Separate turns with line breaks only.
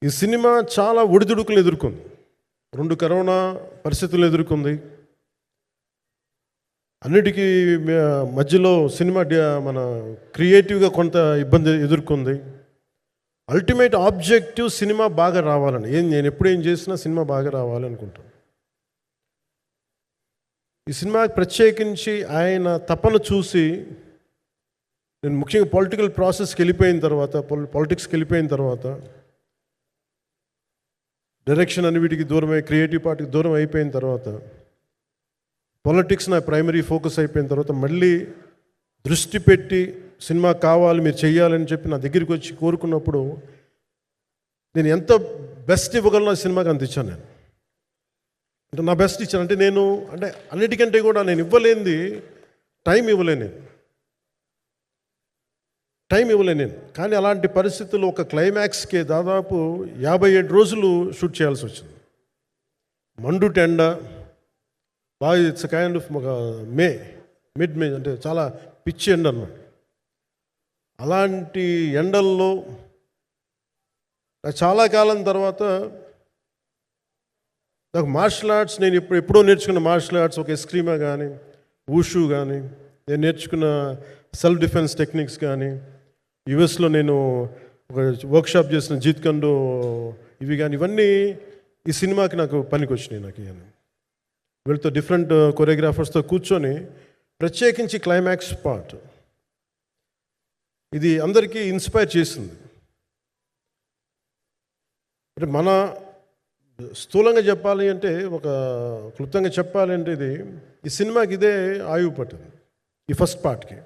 ఈ సినిమా చాలా ఒడిదుడుకులు ఎదుర్కొంది. 2 కరోనా పరిస్థితులు ఎదుర్కొంది. అన్నిటికీ మధ్యలో సినిమా మన క్రియేటివ్గా కొంత ఇబ్బంది ఎదుర్కొంది. అల్టిమేట్ ఆబ్జెక్టివ్ సినిమా బాగా రావాలని. నేను ఎప్పుడు ఏం చేసినా సినిమా బాగా రావాలనుకుంటాను. ఈ సినిమాకి ప్రత్యేకించి ఆయన తపన చూసి నేను ముఖ్యంగా పొలిటికల్ ప్రాసెస్కి వెళ్ళిపోయిన తర్వాత, పాలిటిక్స్కి వెళ్ళిపోయిన తర్వాత, డైరెక్షన్ అని వీటికి దూరమై క్రియేటివ్ పార్టీకి దూరం అయిపోయిన తర్వాత, పాలిటిక్స్ నా ప్రైమరీ ఫోకస్ అయిపోయిన తర్వాత మళ్ళీ దృష్టి పెట్టి సినిమా కావాలి మీరు చెయ్యాలని చెప్పి నా దగ్గరికి వచ్చి కోరుకున్నప్పుడు నేను ఎంత బెస్ట్ ఇవ్వగలను ఆ సినిమాకి అంత ఇచ్చాను. నేను అంటే నా బెస్ట్ ఇచ్చాను. అంటే నేను అంటే అన్నిటికంటే కూడా నేను ఇవ్వలేనిది టైం ఇవ్వలేను నేను. కానీ అలాంటి పరిస్థితుల్లో ఒక క్లైమాక్స్కి దాదాపు 57 రోజులు షూట్ చేయాల్సి వచ్చింది. మండు టెండ బాగా ఇట్స్ కైండ్ ఆఫ్ ఒక మిడ్ మే అంటే చాలా పిచ్చి ఎండ అన్నమాట. అలాంటి ఎండల్లో చాలా కాలం తర్వాత నాకు మార్షల్ ఆర్ట్స్ నేను ఎప్పుడో నేర్చుకున్న మార్షల్ ఆర్ట్స్ ఒక ఎస్క్రీమా కానీ, ఊషు కానీ, నేను నేర్చుకున్న సెల్ఫ్ డిఫెన్స్ టెక్నిక్స్ కానీ, యుఎస్లో నేను ఒక వర్క్షాప్ చేసిన జీత్ కండో ఇవి కానీ, ఇవన్నీ ఈ సినిమాకి నాకు పనికి వచ్చినాయి. నాకు ఇవన్నీ వీళ్ళతో డిఫరెంట్ కొరియోగ్రాఫర్స్తో కూర్చొని ప్రత్యేకించి క్లైమాక్స్ పార్ట్ ఇది అందరికీ ఇన్స్పైర్ చేసింది. అంటే మన స్థూలంగా చెప్పాలి అంటే, ఒక క్లుప్తంగా చెప్పాలి అంటే, ఈ సినిమాకి ఇదే ఆయువు పట్టింది ఈ ఫస్ట్ పార్ట్కి.